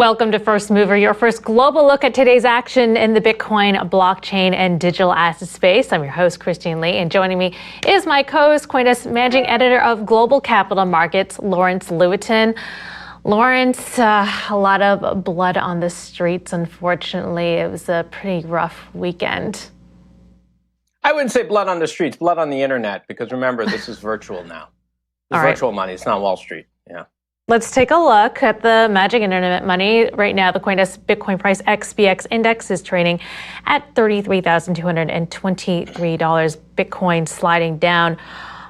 Welcome to First Mover, your first global look at today's action in the Bitcoin, blockchain, and digital asset space. I'm your host, Christine Lee, and joining me is my co-host, CoinDesk Managing Editor of Global Capital Markets, Lawrence Lewitinn. Lawrence, a lot of blood on the streets, unfortunately. It was a pretty rough weekend. I wouldn't say blood on the streets, blood on the internet, because remember, this is virtual now. It's virtual money, it's not Wall Street. Yeah. Let's take a look at the magic internet money. Right now, the CoinDesk Bitcoin price XBX index is trading at $33,223. Bitcoin sliding down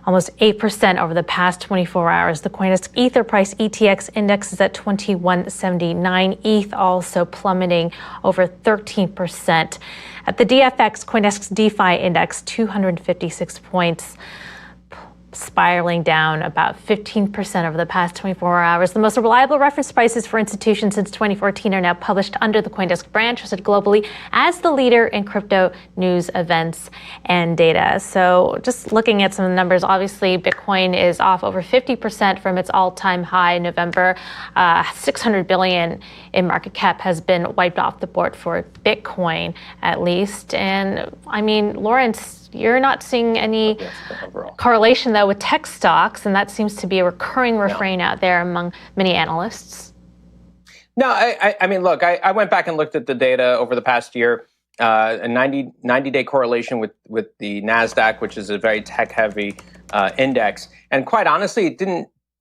almost 8% over the past 24 hours. The CoinDesk Ether price ETX index is at 2179. ETH also plummeting over 13%. At the DFX, CoinDesk's DeFi index, 256 points, spiraling down about 15% over the past 24 hours. The most reliable reference prices for institutions since 2014 are now published under the CoinDesk brand, trusted globally as the leader in crypto news, events, and data. So just looking at some of the numbers, obviously Bitcoin is off over 50% from its all-time high in November. 600 billion in market cap has been wiped off the board for Bitcoin, at least. And I mean, Lawrence, you're not seeing any correlation, though, with tech stocks, and that seems to be a recurring refrain out there among many analysts. No, I mean, look, I went back and looked at the data over the past year, a 90-day correlation with the NASDAQ, which is a very tech-heavy index. And quite honestly,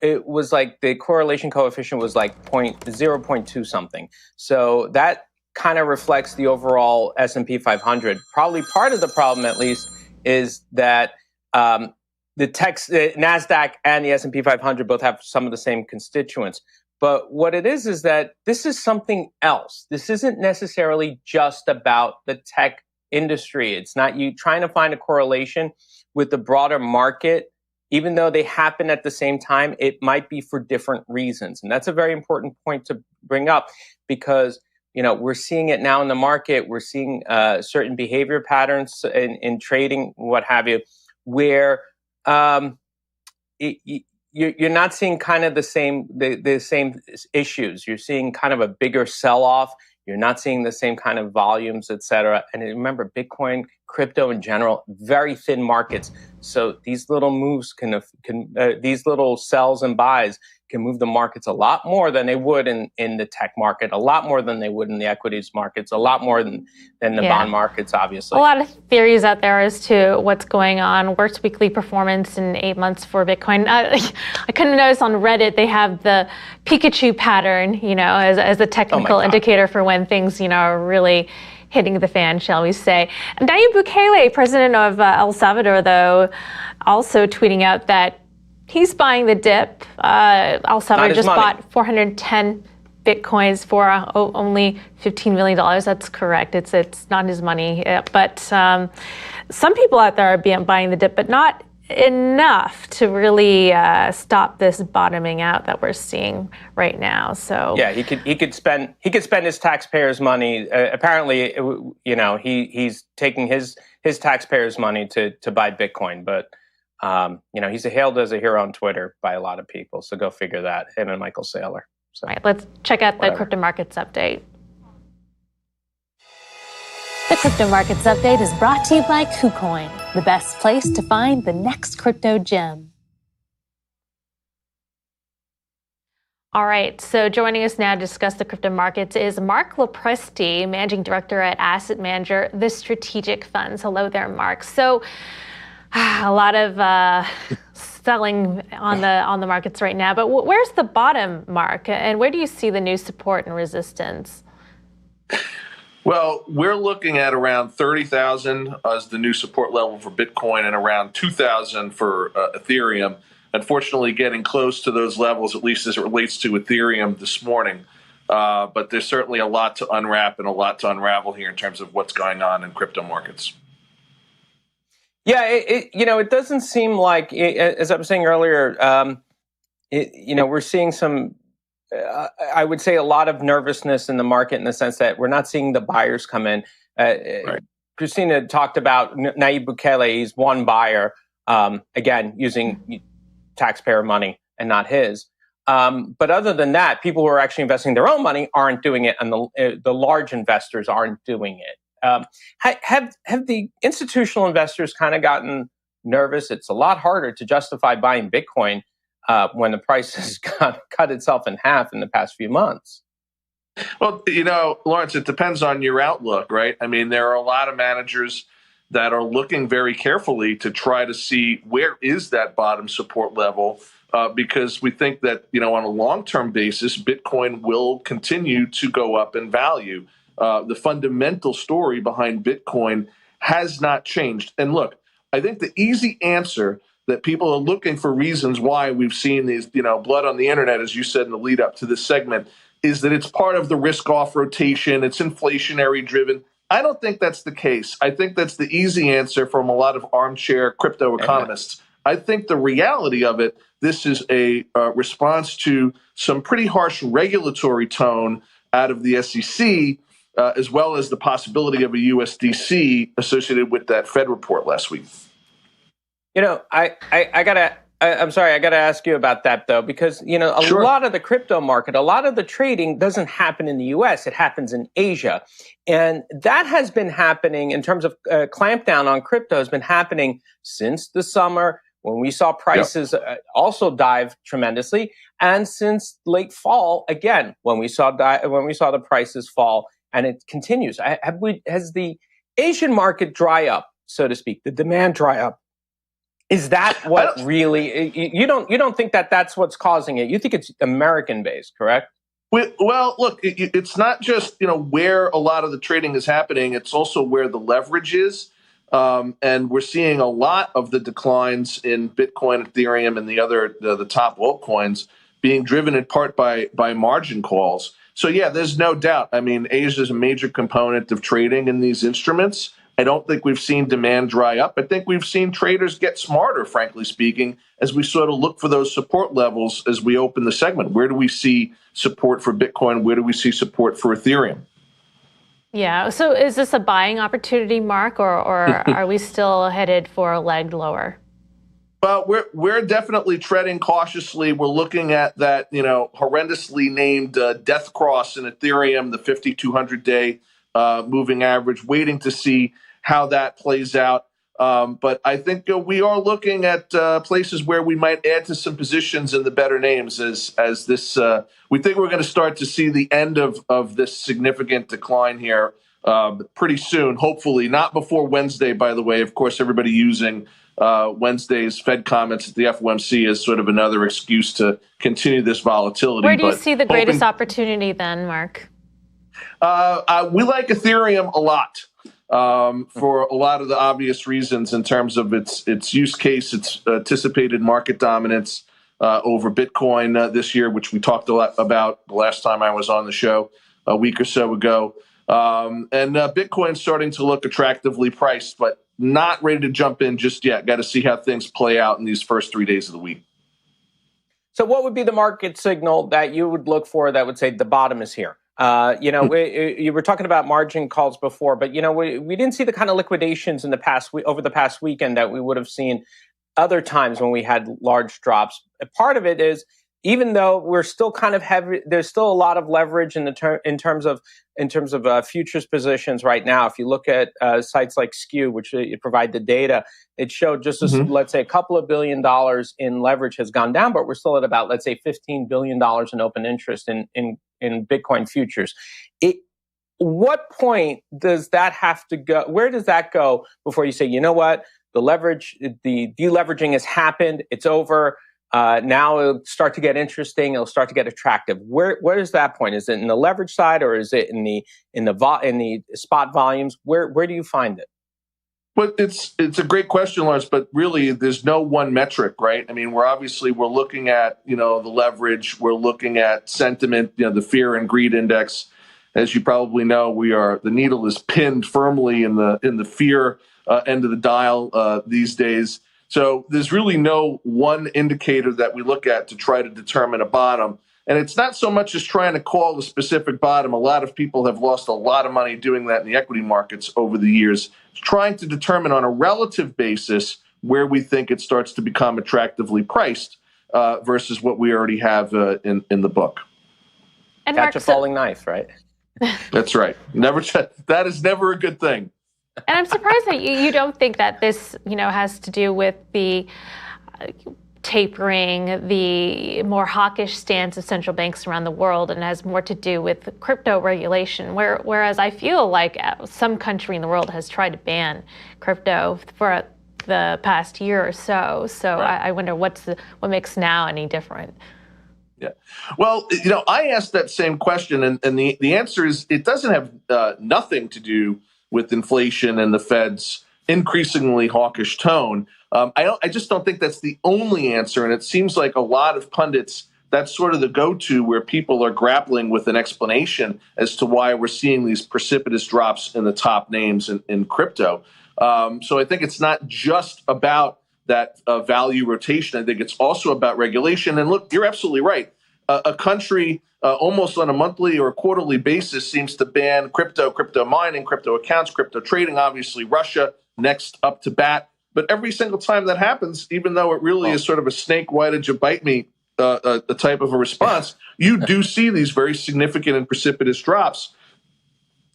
it was like the correlation coefficient was like 0.2 something. So that kind of reflects the overall S&P 500. Probably part of the problem, at least, is that the NASDAQ and the S&P 500 both have some of the same constituents. But what it is that this is something else. This isn't necessarily just about the tech industry. It's not you trying to find a correlation with the broader market. Even though they happen at the same time, it might be for different reasons. And that's a very important point to bring up because we're seeing it now in the market. We're seeing certain behavior patterns in trading, what have you, where you're not seeing kind of the same issues. You're seeing kind of a bigger sell-off. You're not seeing the same kind of volumes, et cetera. And remember, Bitcoin, crypto in general, very thin markets. So these little moves these little sells and buys can move the markets a lot more than they would in the tech market, a lot more than they would in the equities markets, a lot more than the bond markets, obviously. A lot of theories out there as to what's going on. Worst weekly performance in 8 months for Bitcoin. I couldn't notice on Reddit they have the Pikachu pattern, as a technical indicator for when things, are really hitting the fan, shall we say. Nayib Bukele, president of El Salvador, though, also tweeting out that he's buying the dip. El Salvador just bought 410 Bitcoins for only $15 million. That's correct. It's not his money. But some people out there are buying the dip, but not enough to really stop this bottoming out that we're seeing right now. So yeah, he could spend his taxpayers' money. Apparently, he's taking his taxpayers' money to buy Bitcoin, but he's hailed as a hero on Twitter by a lot of people. So go figure that, him and Michael Saylor. So, all right, let's check out the crypto markets update. The Crypto Markets Update is brought to you by KuCoin, the best place to find the next crypto gem. All right, so joining us now to discuss the crypto markets is Marc Lopresti, Managing Director at asset manager The Strategic Funds. Hello there, Marc. So a lot of selling on the markets right now, but where's the bottom, Marc? And where do you see the new support and resistance? Well, we're looking at around 30,000 as the new support level for Bitcoin and around 2,000 for Ethereum. Unfortunately, getting close to those levels, at least as it relates to Ethereum this morning. But there's certainly a lot to unwrap and a lot to unravel here in terms of what's going on in crypto markets. Yeah, it doesn't seem like, as I was saying earlier, we're seeing some, I would say, a lot of nervousness in the market in the sense that we're not seeing the buyers come in. Right. Christina talked about Nayib Bukele. He's one buyer, again, using taxpayer money and not his. But other than that, people who are actually investing their own money aren't doing it, and the large investors aren't doing it. Have the institutional investors kind of gotten nervous? It's a lot harder to justify buying Bitcoin when the price has cut itself in half in the past few months. Well, Lawrence, it depends on your outlook, right? I mean, there are a lot of managers that are looking very carefully to try to see where is that bottom support level, because we think that, on a long-term basis, Bitcoin will continue to go up in value. The fundamental story behind Bitcoin has not changed. And look, I think the easy answer that people are looking for reasons why we've seen these, blood on the internet, as you said in the lead up to this segment, is that it's part of the risk-off rotation, it's inflationary driven. I don't think that's the case. I think that's the easy answer from a lot of armchair crypto economists. I think the reality of it, this is a response to some pretty harsh regulatory tone out of the SEC, as well as the possibility of a USDC associated with that Fed report last week. I'm sorry, I got to ask you about that, though, because, a lot of the crypto market, a lot of the trading doesn't happen in the U.S. It happens in Asia. And that has been happening in terms of clampdown on crypto has been happening since the summer when we saw prices also dive tremendously. And since late fall, again, when we saw the prices fall, and it continues. Has the Asian market dry up, so to speak, the demand dry up? Is that what really? You don't think that that's what's causing it? You think it's American based, correct? Well, look, it's not just where a lot of the trading is happening. It's also where the leverage is, and we're seeing a lot of the declines in Bitcoin, Ethereum, and the top altcoins being driven in part by margin calls. So yeah, there's no doubt. I mean, Asia is a major component of trading in these instruments. I don't think we've seen demand dry up. I think we've seen traders get smarter, frankly speaking, as we sort of look for those support levels as we open the segment. Where do we see support for Bitcoin? Where do we see support for Ethereum? Yeah. So is this a buying opportunity, Mark, or are we still headed for a leg lower? Well, we're definitely treading cautiously. We're looking at that, horrendously named death cross in Ethereum, the 5,200-day moving average, waiting to see how that plays out. But I think we are looking at places where we might add to some positions in the better names as this. We think we're going to start to see the end of this significant decline here pretty soon, hopefully not before Wednesday, by the way. Of course, everybody using Wednesday's Fed comments at the FOMC as sort of another excuse to continue this volatility. Where do you see the greatest opportunity then, Mark? We like Ethereum a lot for a lot of the obvious reasons in terms of its use case, its anticipated market dominance over Bitcoin this year, which we talked a lot about the last time I was on the show a week or so ago. And Bitcoin's starting to look attractively priced, but not ready to jump in just yet. Got to see how things play out in these first 3 days of the week. So what would be the market signal that you would look for that would say the bottom is here? You were talking about margin calls before, but we didn't see the kind of liquidations in the past over the past weekend that we would have seen other times when we had large drops. Part of it is, even though we're still kind of heavy, there's still a lot of leverage in terms of futures positions right now. If you look at sites like Skew, which provide the data, it showed just as, let's say, a couple of $1 billion in leverage has gone down, but we're still at about, let's say, $15 billion in open interest in Bitcoin futures. What point does that have to go? Where does that go before you say, you know what, the deleveraging has happened, it's over? Now it'll start to get interesting. It'll start to get attractive. Where is that point? Is it in the leverage side, or is it in the spot volumes? Where do you find it? Well, it's a great question, Lawrence, but really there's no one metric, right? I mean, we're looking at, the leverage, we're looking at sentiment, the fear and greed index. As you probably know, the needle is pinned firmly in the fear end of the dial these days. So there's really no one indicator that we look at to try to determine a bottom. And it's not so much as trying to call the specific bottom. A lot of people have lost a lot of money doing that in the equity markets over the years. It's trying to determine on a relative basis where we think it starts to become attractively priced. versus what we already have in the book. And Catch a falling knife, right? That's right. That is never a good thing. And I'm surprised that you don't think that this, has to do with the tapering, the more hawkish stance of central banks around the world, and has more to do with crypto regulation. Whereas I feel like some country in the world has tried to ban crypto for the past year or so. So right. I wonder what makes now any different. Yeah. Well, I asked that same question, and the answer is it doesn't have nothing to do with inflation and the Fed's increasingly hawkish tone. I just don't think that's the only answer, and it seems like a lot of pundits, that's sort of the go-to where people are grappling with an explanation as to why we're seeing these precipitous drops in the top names in crypto. So I think it's not just about that value rotation. I think it's also about regulation. And look, you're absolutely right. A country almost on a monthly or quarterly basis seems to ban crypto mining, crypto accounts, crypto trading. Obviously, Russia next up to bat. But every single time that happens, even though it really is sort of a snake, why did you bite me the type of a response, you do see these very significant and precipitous drops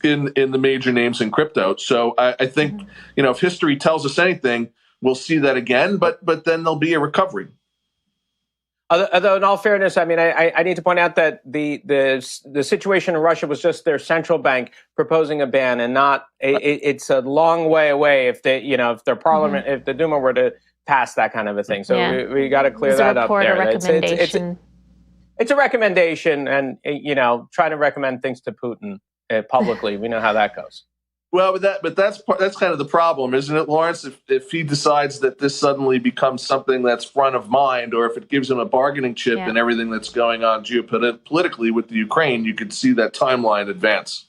in the major names in crypto. So I think, if history tells us anything, we'll see that again, but then there'll be a recovery. Although, in all fairness, I mean, I need to point out that the situation in Russia was just their central bank proposing a ban, and not it's a long way away if their parliament, if the Duma were to pass that kind of a thing. So we got to clear that up there. It's a recommendation, and trying to recommend things to Putin publicly, we know how that goes. Well, but that's kind of the problem, isn't it, Lawrence? If he decides that this suddenly becomes something that's front of mind, or if it gives him a bargaining chip in everything that's going on geopolitically with the Ukraine, you could see that timeline advance.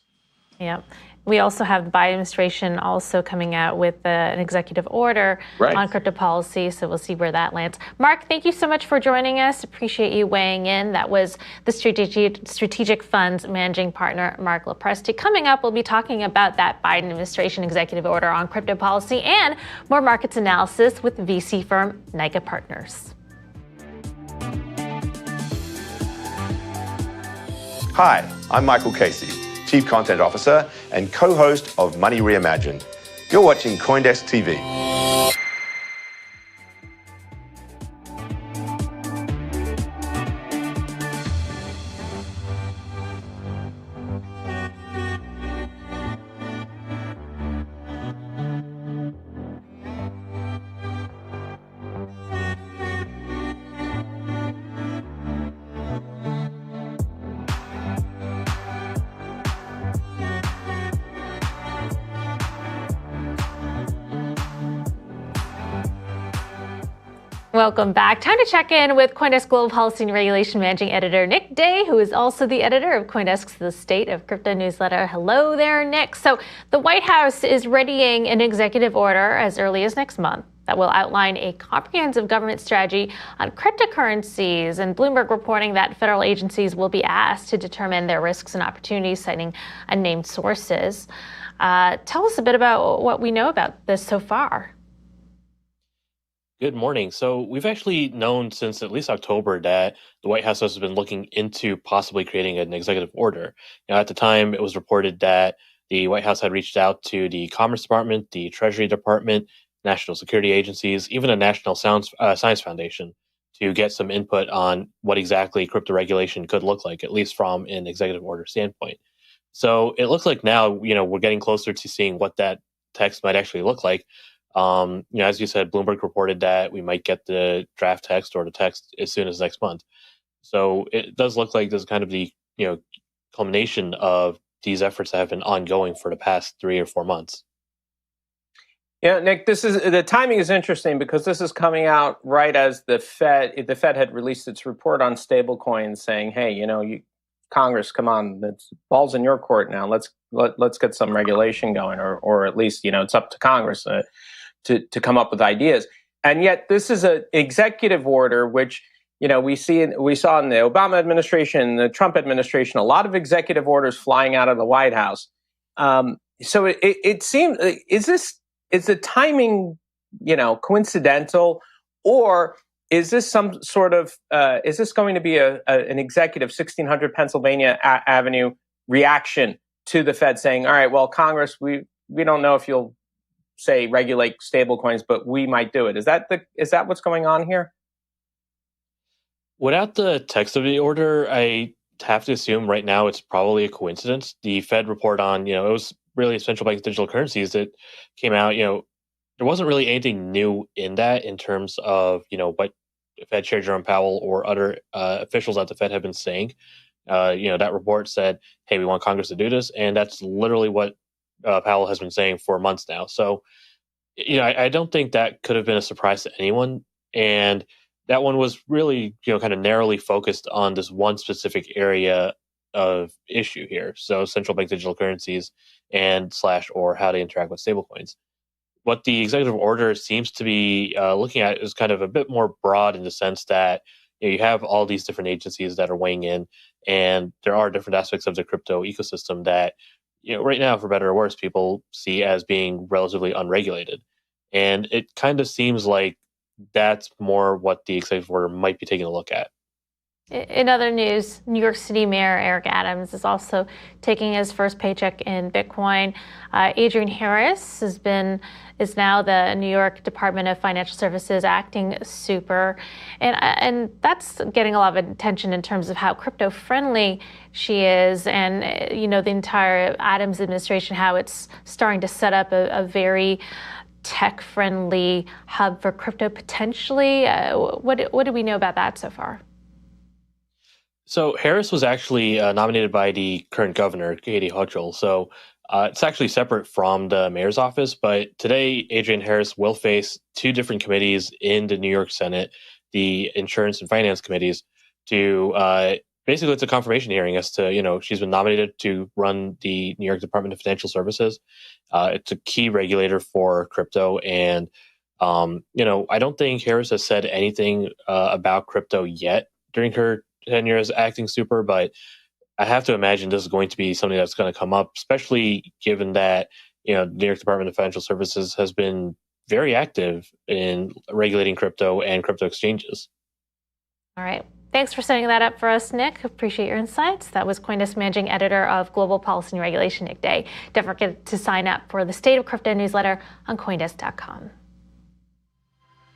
Yeah. We also have the Biden administration also coming out with an executive order on crypto policy, so we'll see where that lands. Marc, thank you so much for joining us. Appreciate you weighing in. That was the Strategic Funds Managing Partner, Marc Lopresti. Coming up, we'll be talking about that Biden administration executive order on crypto policy and more markets analysis with VC firm Nyca Partners. Hi, I'm Michael Casey, Chief Content Officer and co-host of Money Reimagined. You're watching CoinDesk TV. Welcome back. Time to check in with CoinDesk Global Policy and Regulation Managing Editor Nick Day, who is also the editor of CoinDesk's The State of Crypto newsletter. Hello there, Nick. So the White House is readying an executive order as early as next month that will outline a comprehensive government strategy on cryptocurrencies, and Bloomberg reporting that federal agencies will be asked to determine their risks and opportunities, citing unnamed sources. Tell us a bit about what we know about this so far. Good morning. So we've actually known since at least October that the White House has been looking into possibly creating an executive order. At the time, it was reported that the White House had reached out to the Commerce Department, the Treasury Department, national security agencies, even a National Science Foundation, to get some input on what exactly crypto regulation could look like, at least from an executive order standpoint. So it looks like now, we're getting closer to seeing what that text might actually look like. As you said, Bloomberg reported that we might get the draft text or the text as soon as next month. So it does look like there's kind of the culmination of these efforts that have been ongoing for the past 3 or 4 months. Yeah, Nick, the timing is interesting because this is coming out right as the Fed had released its report on stablecoins, saying, "Hey, Congress, come on, it's ball's in your court now. Let's get some regulation going, or at least it's up to Congress to come up with ideas." And yet, this is an executive order, which we saw in the Obama administration, the Trump administration, a lot of executive orders flying out of the White House. So it seems, is the timing coincidental, or is this some sort of is this going to be an executive 1600 Pennsylvania Avenue reaction to the Fed saying, all right, well, Congress, we don't know if you'll say regulate stablecoins, but we might do it. Is that what's going on here? Without the text of the order, I have to assume right now it's probably a coincidence. The Fed report on, it was really central bank digital currencies that came out, there wasn't really anything new in that in terms of, what Fed Chair Jerome Powell or other officials at the Fed have been saying. That report said, hey, we want Congress to do this. And that's literally what Powell has been saying for months now. So, I don't think that could have been a surprise to anyone. And that one was really, kind of narrowly focused on this one specific area of issue here. So central bank digital currencies and / or how they interact with stablecoins. What the executive order seems to be looking at is kind of a bit more broad in the sense that you have all these different agencies that are weighing in, and there are different aspects of the crypto ecosystem that, right now, for better or worse, people see as being relatively unregulated. And it kind of seems like that's more what the executive order might be taking a look at. In other news, New York City Mayor Eric Adams is also taking his first paycheck in Bitcoin. Adrian Harris is now the New York Department of Financial Services acting super, and that's getting a lot of attention in terms of how crypto friendly she is, and the entire Adams administration, how it's starting to set up a very tech-friendly hub for crypto potentially. What do we know about that so far? So Harris was actually nominated by the current governor, Katie Hochul. So it's actually separate from the mayor's office. But today, Adrian Harris will face two different committees in the New York Senate, the Insurance and Finance committees, to basically it's a confirmation hearing as to, she's been nominated to run the New York Department of Financial Services. It's a key regulator for crypto. And, I don't think Harris has said anything about crypto yet during her tenure as acting super, but I have to imagine this is going to be something that's going to come up, especially given that, the New York Department of Financial Services has been very active in regulating crypto and crypto exchanges. All right. Thanks for setting that up for us, Nick. Appreciate your insights. That was CoinDesk Managing Editor of Global Policy and Regulation, Nick Day. Don't forget to sign up for the State of Crypto newsletter on CoinDesk.com.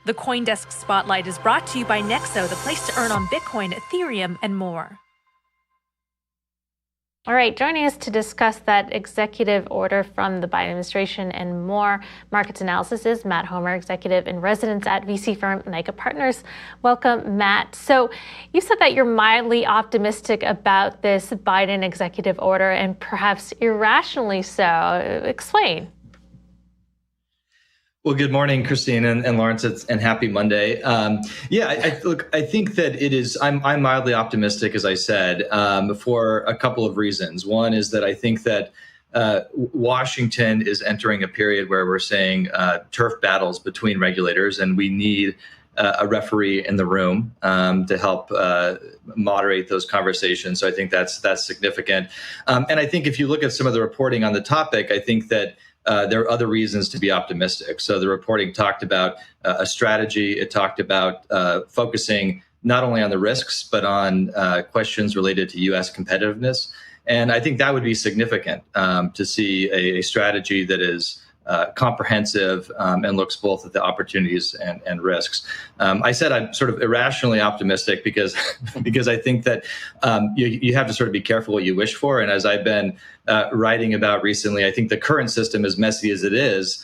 The CoinDesk Spotlight is brought to you by Nexo, the place to earn on Bitcoin, Ethereum, and more. All right, joining us to discuss that executive order from the Biden administration and more markets analysis is Matt Homer, executive in residence at VC firm Nyca Partners. Welcome, Matt. So you said that you're mildly optimistic about this Biden executive order and perhaps irrationally so. Explain. Well, good morning, Christine and Lawrence, and happy Monday. I think that it is. I'm mildly optimistic, as I said, for a couple of reasons. One is that I think that Washington is entering a period where we're saying turf battles between regulators, and we need a referee in the room to help moderate those conversations. So I think that's significant. And I think if you look at some of the reporting on the topic, I think that there are other reasons to be optimistic. So the reporting talked about a strategy. It talked about focusing not only on the risks, but on questions related to U.S. competitiveness. And I think that would be significant to see a strategy that is comprehensive and looks both at the opportunities and risks. I said I'm sort of irrationally optimistic because I think that you have to sort of be careful what you wish for. And as I've been writing about recently, I think the current system, as messy as it is,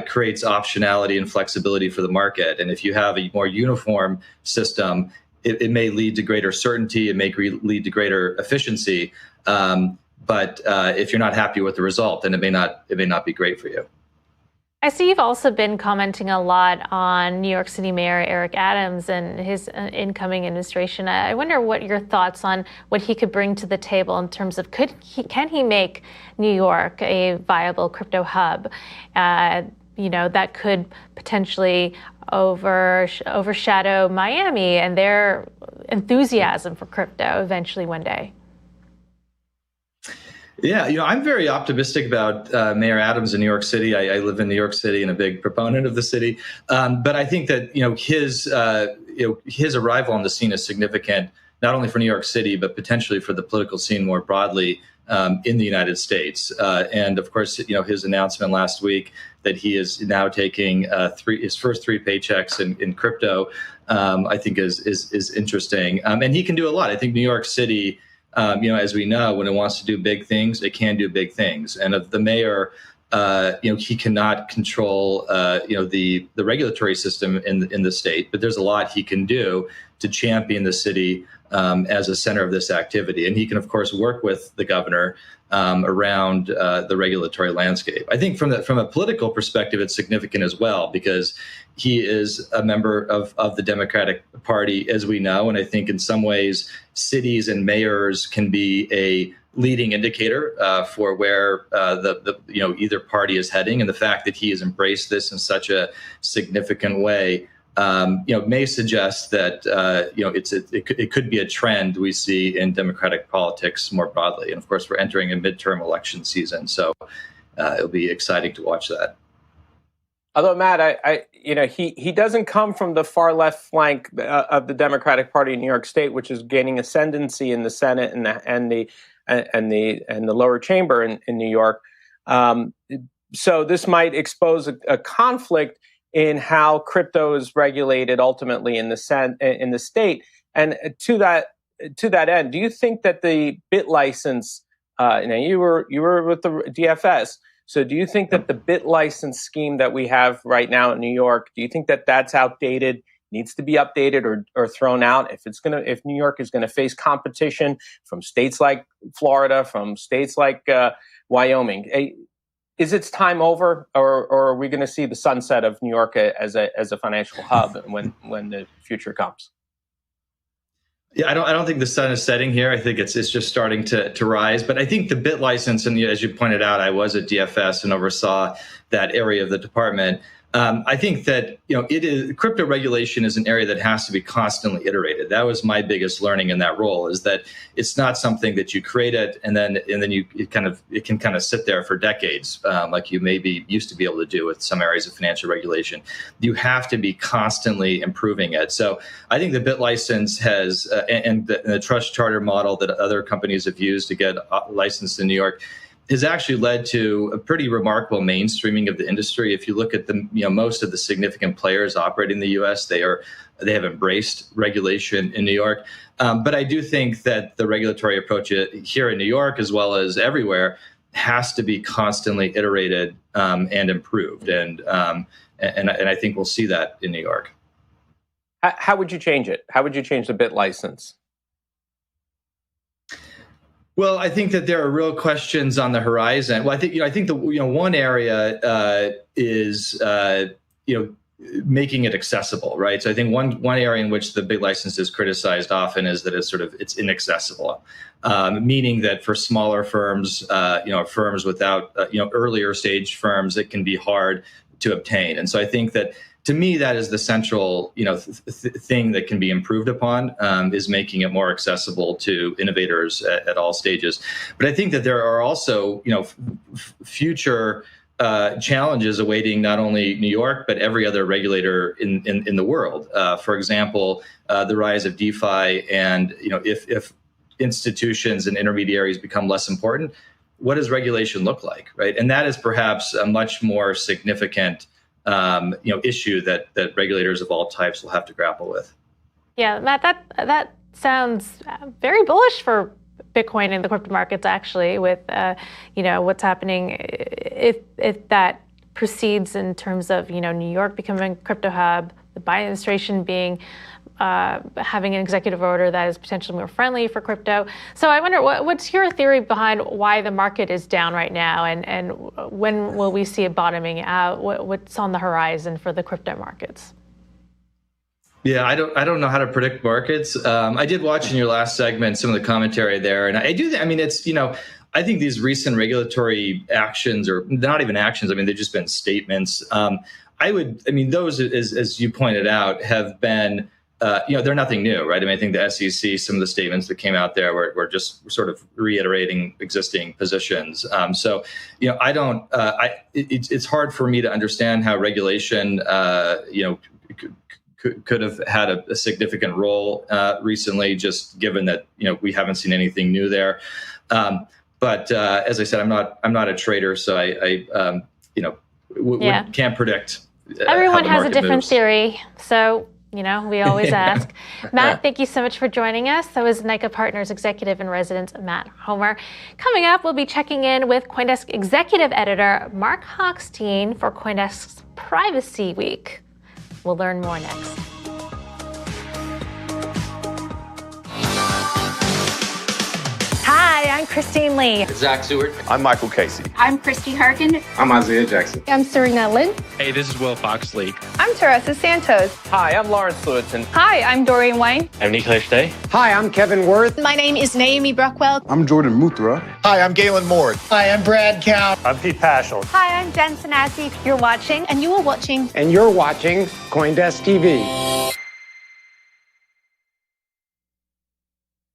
creates optionality and flexibility for the market. And if you have a more uniform system, it may lead to greater certainty. It may lead to greater efficiency. But if you're not happy with the result, then it may not be great for you. I see you've also been commenting a lot on New York City Mayor Eric Adams and his incoming administration. I wonder what your thoughts on what he could bring to the table in terms of can he make New York a viable crypto hub? That could potentially overshadow Miami and their enthusiasm for crypto eventually one day. Yeah, I'm very optimistic about Mayor Adams in New York City. I live in New York City and a big proponent of the city. But I think that, his arrival on the scene is significant, not only for New York City, but potentially for the political scene more broadly in the United States. And of course, his announcement last week that he is now taking his first 3 paychecks in crypto, I think is interesting. And he can do a lot. I think New York City, as we know, when it wants to do big things, it can do big things. And of the mayor, he cannot control, the regulatory system in the state, but there's a lot he can do to champion the city as a center of this activity. And he can, of course, work with the governor around the regulatory landscape. I think from a political perspective, it's significant as well, because he is a member of the Democratic Party, as we know. And I think in some ways, cities and mayors can be a leading indicator for where either party is heading. And the fact that he has embraced this in such a significant way, may suggest that it could be a trend we see in Democratic politics more broadly. And of course, we're entering a midterm election season, so it'll be exciting to watch that. Although Matt, he doesn't come from the far left flank of the Democratic Party in New York State, which is gaining ascendancy in the Senate and the lower chamber in New York. So this might expose a conflict in how crypto is regulated ultimately in the state. And to that end, do you think that the bit license? You were with the DFS. So do you think that the bit license scheme that we have right now in New York, do you think that that's outdated, needs to be updated or thrown out? If New York is going to face competition from states like Florida, from states like Wyoming, is its time over, or are we going to see the sunset of New York as a financial hub when the future comes? Yeah, I don't think the sun is setting here. I think it's just starting to rise. But I think the bit license, and as you pointed out, I was at DFS and oversaw that area of the department. I think that crypto regulation is an area that has to be constantly iterated. That was my biggest learning in that role, is that it's not something that you create it and then it can kind of sit there for decades, like you maybe used to be able to do with some areas of financial regulation. You have to be constantly improving it. So I think the bit license has and the trust charter model that other companies have used to get licensed in New York has actually led to a pretty remarkable mainstreaming of the industry. If you look at most of the significant players operating in the U.S., they have embraced regulation in New York. But I do think that the regulatory approach here in New York, as well as everywhere, has to be constantly iterated and improved. And I think we'll see that in New York. How would you change it? How would you change the bit license? Well, I think that there are real questions on the horizon. Well, I think the one area is making it accessible, right? So I think one area in which the big license is criticized often is that it's inaccessible, meaning that for smaller firms, firms without earlier stage firms, it can be hard to obtain. And so I think that, to me, that is the central, thing that can be improved upon, is making it more accessible to innovators at all stages. But I think that there are also, future challenges awaiting not only New York but every other regulator in the world. For example, the rise of DeFi, and if institutions and intermediaries become less important, what does regulation look like, right? And that is perhaps a much more significant issue that regulators of all types will have to grapple with. Yeah, Matt, that sounds very bullish for Bitcoin and the crypto markets, actually, with what's happening if that proceeds in terms of New York becoming a crypto hub, the Biden administration being having an executive order that is potentially more friendly for crypto. So I wonder, what's your theory behind why the market is down right now, and when will we see it bottoming out? What's on the horizon for the crypto markets? Yeah, I don't know how to predict markets. I did watch in your last segment some of the commentary there, and I do. I mean, it's I think these recent regulatory actions, or not even actions, I mean, they've just been statements. Those, as you pointed out, have been. They're nothing new, right? I mean, I think the SEC, some of the statements that came out there were just sort of reiterating existing positions. It's hard for me to understand how regulation, could have had a significant role recently, just given that we haven't seen anything new there. But as I said, I'm not a trader, so I can't predict. Everyone has a different theory, so we always ask. Matt, thank you so much for joining us. That was Nyca Partners Executive in Residence, Matt Homer. Coming up, we'll be checking in with CoinDesk Executive Editor Marc Hochstein for CoinDesk's Privacy Week. We'll learn more next. Hi, I'm Christine Lee. Zach Seward. I'm Michael Casey. I'm Christy Harkin. I'm Isaiah Jackson. I'm Serena Lynn. Hey, this is Will Foxley. I'm Teresa Santos. Hi, I'm Lawrence Lewitinn. Hi, I'm Doreen Wayne. I'm Nikhilesh Day. Hi, I'm Kevin Worth. My name is Naomi Brockwell. I'm Jordan Muthra. Hi, I'm Galen Moore. Hi, I'm Brad Count. I'm Pete Paschal. Hi, I'm Jen Sanazzi. You're watching. And you are watching. And you're watching CoinDesk TV.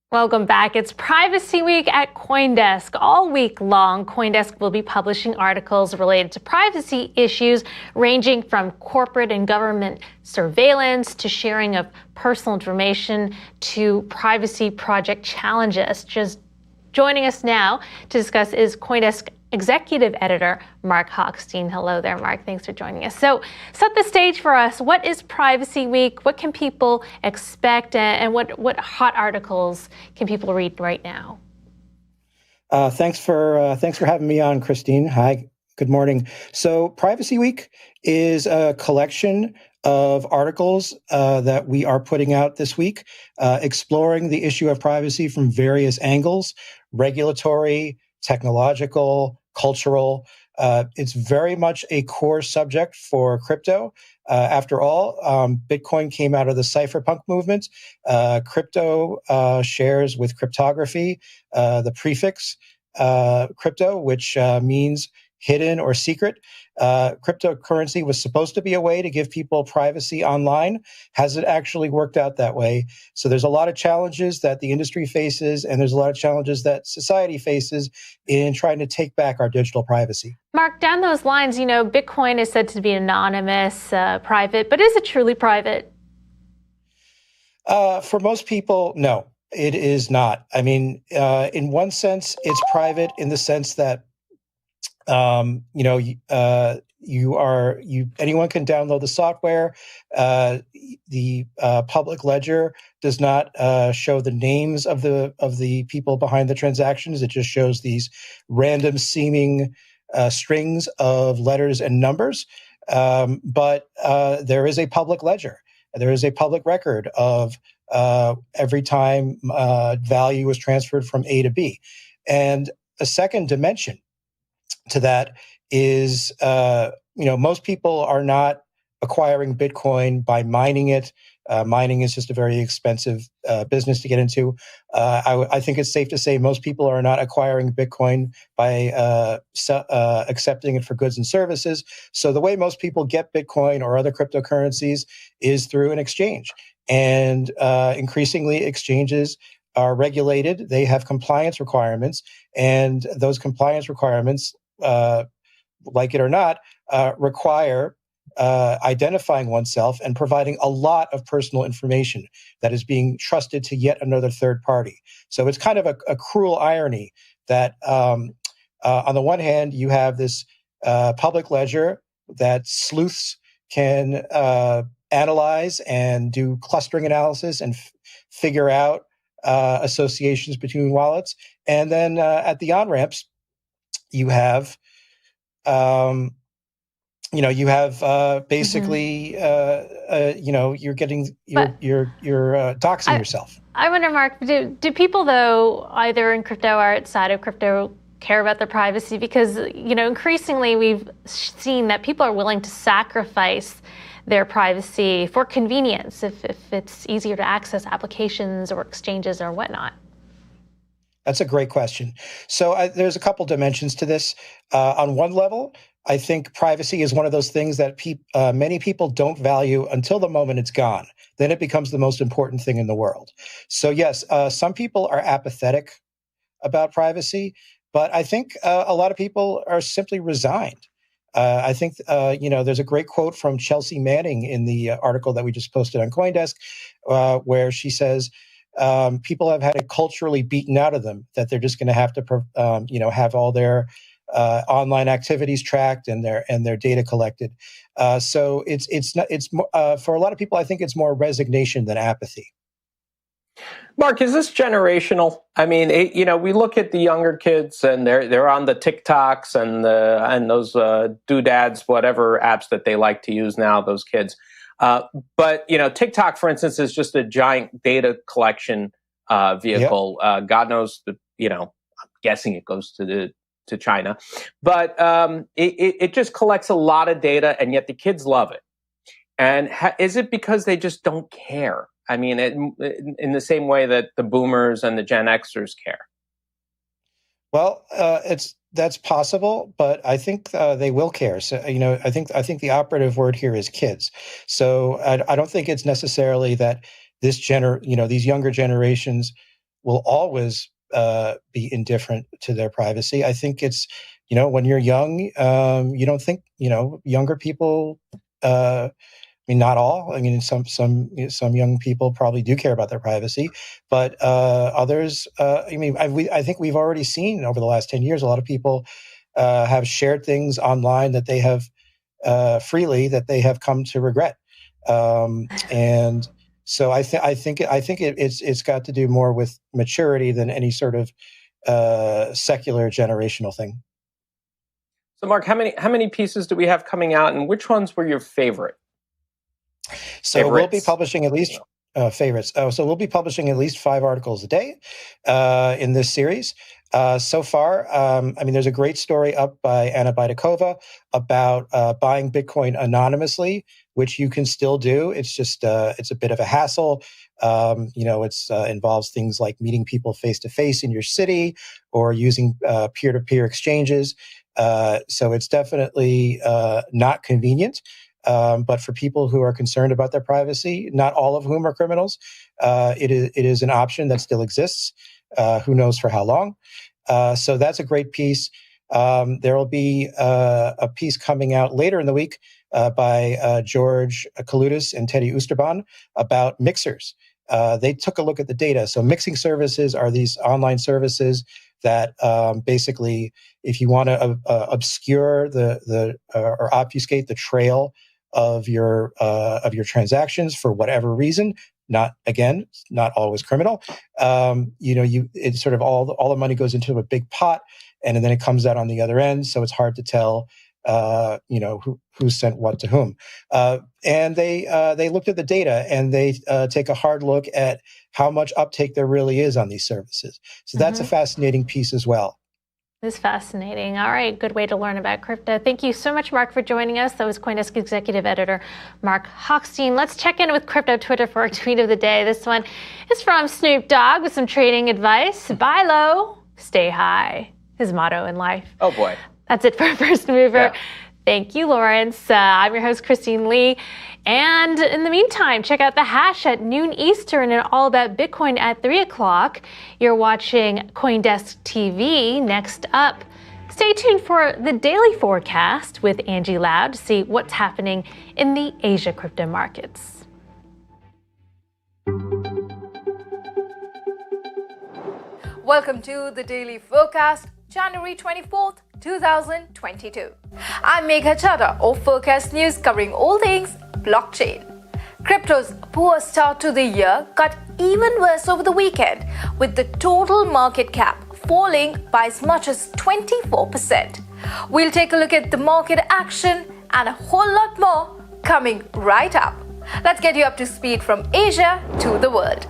Welcome back. It's Privacy Week at CoinDesk. All week long, CoinDesk will be publishing articles related to privacy issues ranging from corporate and government surveillance to sharing of personal information to privacy project challenges. Just joining us now to discuss is CoinDesk Executive Editor Marc Hochstein. Hello there, Marc. Thanks for joining us. So set the stage for us. What is Privacy Week? What can people expect? And what hot articles can people read right now? Thanks for having me on, Christine. Hi, good morning. So Privacy Week is a collection of articles that we are putting out this week, exploring the issue of privacy from various angles: regulatory, technological, cultural. It's very much a core subject for crypto. After all, Bitcoin came out of the cypherpunk movement. Crypto shares with cryptography the prefix crypto, which means hidden or secret. Cryptocurrency was supposed to be a way to give people privacy online. Has it actually worked out that way? So there's a lot of challenges that the industry faces, and there's a lot of challenges that society faces in trying to take back our digital privacy. Marc, down those lines, Bitcoin is said to be anonymous, private, but is it truly private? For most people, no, it is not. I mean, in one sense, it's private in the sense that anyone can download the software. The public ledger does not show the names of the people behind the transactions. It just shows these random seeming strings of letters and numbers. But there is a public ledger. There is a public record of every time value was transferred from A to B. And a second dimension to that is, most people are not acquiring Bitcoin by mining it. Mining is just a very expensive business to get into. I think it's safe to say most people are not acquiring Bitcoin by accepting it for goods and services. So the way most people get Bitcoin or other cryptocurrencies is through an exchange. And increasingly, exchanges are regulated. They have compliance requirements. And those compliance requirements, like it or not, require identifying oneself and providing a lot of personal information that is being trusted to yet another third party. So it's kind of a cruel irony that on the one hand, you have this public ledger that sleuths can analyze and do clustering analysis and figure out associations between wallets. And then at the on-ramps, you have basically, you're getting, you're doxing yourself. I wonder, Marc, do people, though, either in crypto or outside of crypto, care about their privacy? Because, increasingly we've seen that people are willing to sacrifice their privacy for convenience if it's easier to access applications or exchanges or whatnot. That's a great question. So there's a couple dimensions to this. On one level, I think privacy is one of those things that many people don't value until the moment it's gone. Then it becomes the most important thing in the world. So yes, some people are apathetic about privacy, but I think a lot of people are simply resigned. I think, there's a great quote from Chelsea Manning in the article that we just posted on CoinDesk, where she says, people have had it culturally beaten out of them that they're just going to have to, have all their online activities tracked and their data collected. So it's for a lot of people, I think it's more resignation than apathy. Mark, is this generational? I mean, we look at the younger kids and they're on the TikToks and those doodads, whatever apps that they like to use now, those kids. But TikTok, for instance, is just a giant data collection vehicle. Yep. God knows, I'm guessing it goes to China, but it just collects a lot of data, and yet the kids love it. And is it because they just don't care? I mean, in the same way that the boomers and the Gen Xers care. Well, that's possible, but I think they will care. So, I think the operative word here is kids. So I don't think it's necessarily that these younger generations will always be indifferent to their privacy. I think it's, when you're young, you don't think, younger people. I mean, not all. I mean, some young people probably do care about their privacy, but others. I think we've already seen over the last 10 years, a lot of people have shared things online that they have freely that they have come to regret, and so I think it's got to do more with maturity than any sort of secular generational thing. So, Mark, how many pieces do we have coming out, and which ones were your favorite? So favorites. We'll be publishing at least favorites. So we'll be publishing at least 5 articles a day in this series. So far, there's a great story up by Anna Baydakova about buying Bitcoin anonymously, which you can still do. It's just it's a bit of a hassle. It's involves things like meeting people face to face in your city or using peer-to-peer exchanges. So it's definitely not convenient. But for people who are concerned about their privacy, not all of whom are criminals, it is an option that still exists. Who knows for how long? So that's a great piece. There will be a piece coming out later in the week by George Kaludis and Teddy Oosterbaan about mixers. They took a look at the data. So mixing services are these online services that basically, if you want to obscure or obfuscate the trail of your transactions for whatever reason, not always criminal. It's sort of all the money goes into a big pot, and then it comes out on the other end. So it's hard to tell, who sent what to whom. And they looked at the data, and they take a hard look at how much uptake there really is on these services. So that's a fascinating piece as well. This is fascinating. All right, good way to learn about crypto. Thank you so much, Mark, for joining us. That was CoinDesk Executive Editor Marc Hochstein. Let's check in with Crypto Twitter for our tweet of the day. This one is from Snoop Dogg with some trading advice. Buy low, stay high. His motto in life. Oh, boy. That's it for First Mover. Yeah. Thank you, Lawrence. I'm your host, Christine Lee. And in the meantime, check out The Hash at noon Eastern and All About Bitcoin at 3 o'clock. You're watching CoinDesk TV. Next up, stay tuned for the daily forecast with Angie Loud to see what's happening in the Asia crypto markets. Welcome to the daily forecast, January 24th, 2022. I'm Megha Chadha of Forecast News, covering all things blockchain. Crypto's poor start to the year got even worse over the weekend, with the total market cap falling by as much as 24%. We'll take a look at the market action and a whole lot more coming right up. Let's get you up to speed from Asia to the world.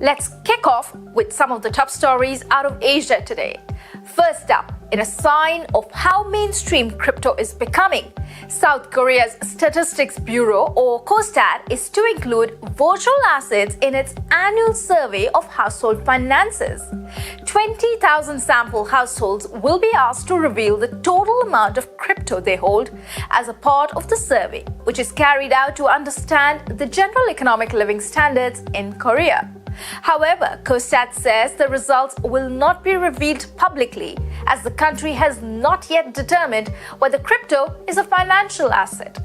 Let's kick off with some of the top stories out of Asia today. First up, in a sign of how mainstream crypto is becoming, South Korea's Statistics Bureau, or KOSTAT, is to include virtual assets in its annual survey of household finances. 20,000 sample households will be asked to reveal the total amount of crypto they hold as a part of the survey, which is carried out to understand the general economic living standards in Korea. However, CoStat says the results will not be revealed publicly as the country has not yet determined whether crypto is a financial asset.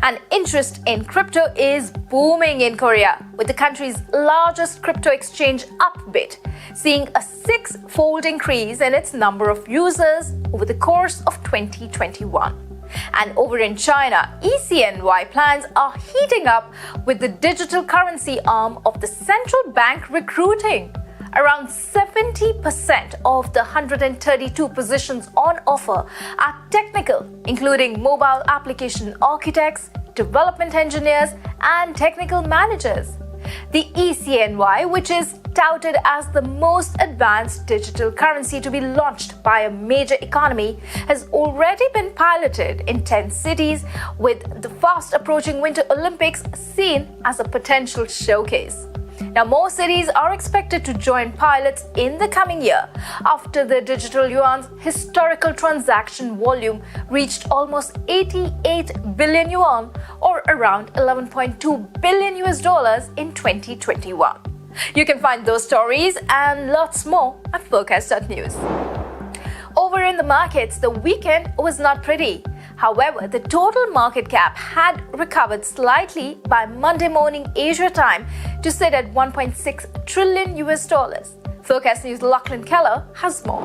And interest in crypto is booming in Korea, with the country's largest crypto exchange Upbit seeing a 6-fold increase in its number of users over the course of 2021. And over in China, ECNY plans are heating up with the digital currency arm of the central bank recruiting. Around 70% of the 132 positions on offer are technical, including mobile application architects, development engineers, and technical managers. The ECNY, which is touted as the most advanced digital currency to be launched by a major economy, has already been piloted in 10 cities, with the fast approaching Winter Olympics seen as a potential showcase. Now, more cities are expected to join pilots in the coming year after the digital yuan's historical transaction volume reached almost 88 billion yuan, or around $11.2 billion in 2021. You can find those stories and lots more at forecast.news. Over in the markets, the weekend was not pretty. However, the total market cap had recovered slightly by Monday morning Asia time to sit at $1.6 trillion. Forecast News' Lachlan Keller has more.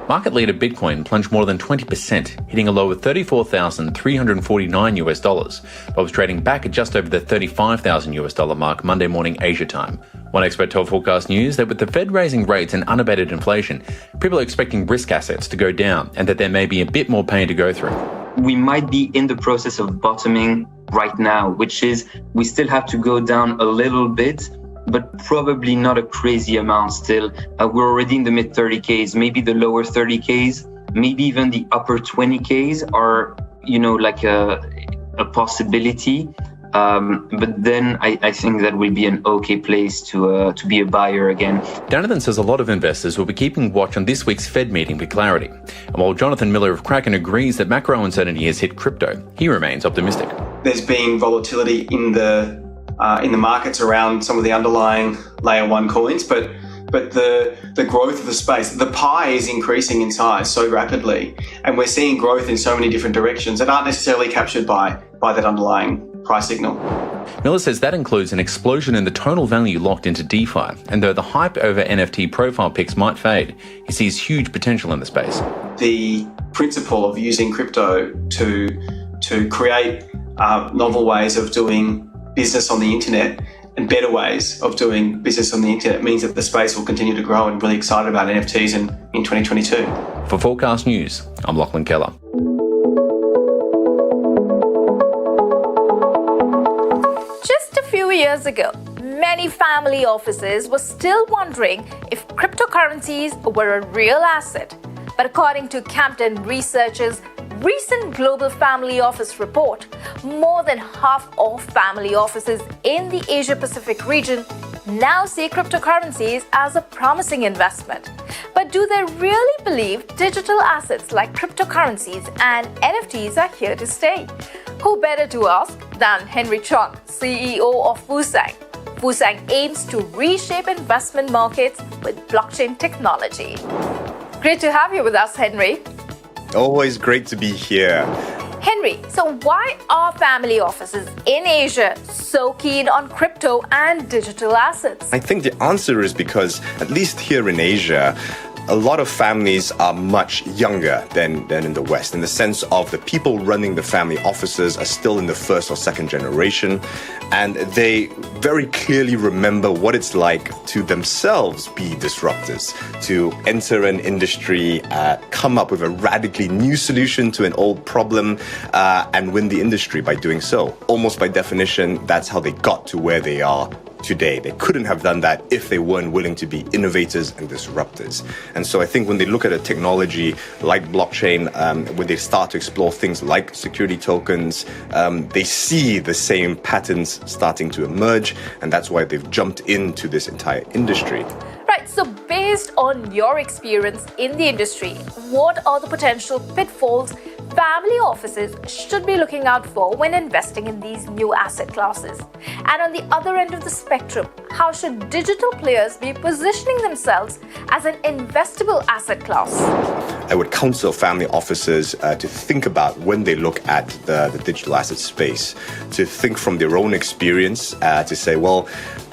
Market leader Bitcoin plunged more than 20%, hitting a low of $34,349, but was trading back at just over the $35,000 mark Monday morning Asia time. One expert told Forecast News that with the Fed raising rates and unabated inflation, people are expecting risk assets to go down and that there may be a bit more pain to go through. We might be in the process of bottoming right now, which is we still have to go down a little bit, but probably not a crazy amount still. We're already in the mid 30Ks, maybe the lower 30Ks, maybe even the upper 20Ks are, like a possibility. But then I think that will be an okay place to be a buyer again. Jonathan says a lot of investors will be keeping watch on this week's Fed meeting with clarity. And while Jonathan Miller of Kraken agrees that macro uncertainty has hit crypto, he remains optimistic. There's been volatility in the markets around some of the underlying layer one coins, but the growth of the space, the pie is increasing in size so rapidly, and we're seeing growth in so many different directions that aren't necessarily captured by that underlying price signal. Miller says that includes an explosion in the total value locked into DeFi, and though the hype over NFT profile pics might fade, he sees huge potential in the space. The principle of using crypto to create novel ways of doing business on the internet and better ways of doing business on the internet means that the space will continue to grow, and really excited about NFTs in 2022. For Forecast News, I'm Lachlan Keller. Just a few years ago, many family offices were still wondering if cryptocurrencies were a real asset. But according to Camden Research's recent Global Family Office report, more than half of family offices in the Asia-Pacific region now see cryptocurrencies as a promising investment. But do they really believe digital assets like cryptocurrencies and NFTs are here to stay? Who better to ask than Henry Chong, CEO of Fusang? Fusang aims to reshape investment markets with blockchain technology. Great to have you with us, Henry. Always great to be here. Henry, so why are family offices in Asia so keen on crypto and digital assets? I think the answer is because, at least here in Asia, a lot of families are much younger than in the West, in the sense of the people running the family offices are still in the first or second generation, and they very clearly remember what it's like to themselves be disruptors, to enter an industry, come up with a radically new solution to an old problem, and win the industry by doing so. Almost by definition, that's how they got to where they are today. They couldn't have done that if they weren't willing to be innovators and disruptors. And so I think when they look at a technology like blockchain, when they start to explore things like security tokens, they see the same patterns starting to emerge, and that's why they've jumped into this entire industry. Right, so based on your experience in the industry, what are the potential pitfalls family offices should be looking out for when investing in these new asset classes? And on the other end of the spectrum, how should digital players be positioning themselves as an investable asset class? I would counsel family offices to think about when they look at the digital asset space, to think from their own experience, to say, well,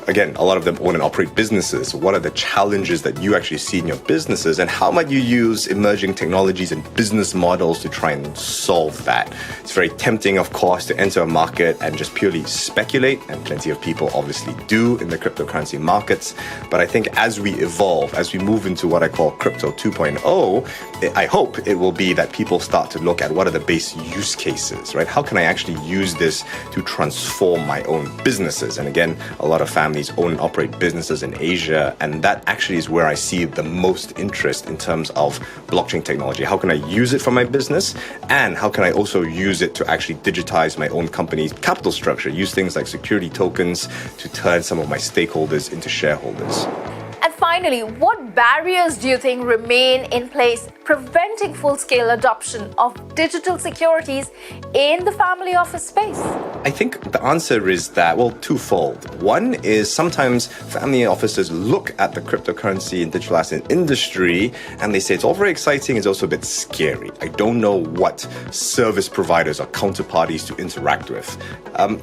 again, a lot of them own and operate businesses. What are the challenges that you actually see in your businesses, and how might you use emerging technologies and business models to try and solve that? It's very tempting, of course, to enter a market and just purely speculate, and plenty of people obviously do in the cryptocurrency markets. But I think as we evolve, as we move into what I call crypto 2.0, I hope it will be that people start to look at what are the base use cases, right? How can I actually use this to transform my own businesses? And again, a lot of families own and operate businesses in Asia, and that actually is where I see the most interest in terms of blockchain technology. How can I use it for my business, and how can I also use it to actually digitize my own company's capital structure, use things like security tokens to turn some of my stakeholders into shareholders? And finally, what barriers do you think remain in place preventing full-scale adoption of digital securities in the family office space? I think the answer is that, well, twofold. One is sometimes family offices look at the cryptocurrency and digital asset industry and they say it's all very exciting, it's also a bit scary. I don't know what service providers or counterparties to interact with.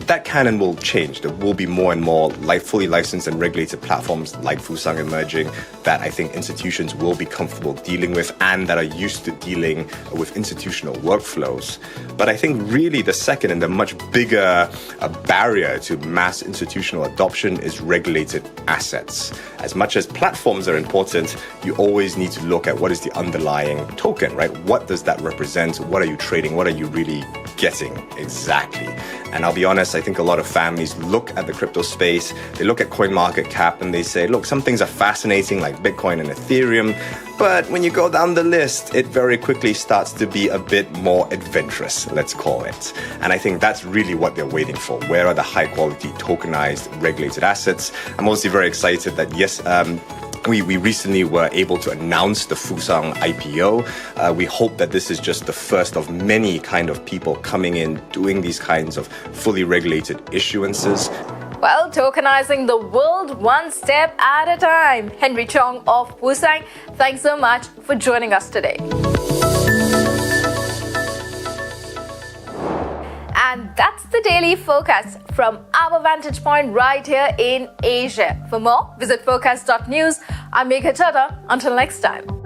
That can and will change. There will be more and more fully licensed and regulated platforms like Fusang emerging that I think institutions will be comfortable dealing with and that are used to dealing with institutional workflows. But I think really the second and the much bigger barrier to mass institutional adoption is regulated assets. As much as platforms are important, you always need to look at what is the underlying token, right? What does that represent? What are you trading? What are you really getting exactly? And I'll be honest, I think a lot of families look at the crypto space, they look at CoinMarketCap and they say, look, some things are fascinating like Bitcoin and Ethereum, but when you go down the list, it very quickly starts to be a bit more adventurous, let's call it. And I think that's really what they're waiting for. Where are the high quality tokenized regulated assets? I'm also very excited that yes, we recently were able to announce the Fusang IPO. We hope that this is just the first of many kind of people coming in doing these kinds of fully regulated issuances. Well, tokenizing the world one step at a time. Henry Chong of Fusang, thanks so much for joining us today. And that's the daily focus from our vantage point right here in Asia. For more, visit focus.news. I'm Nyca. Until next time.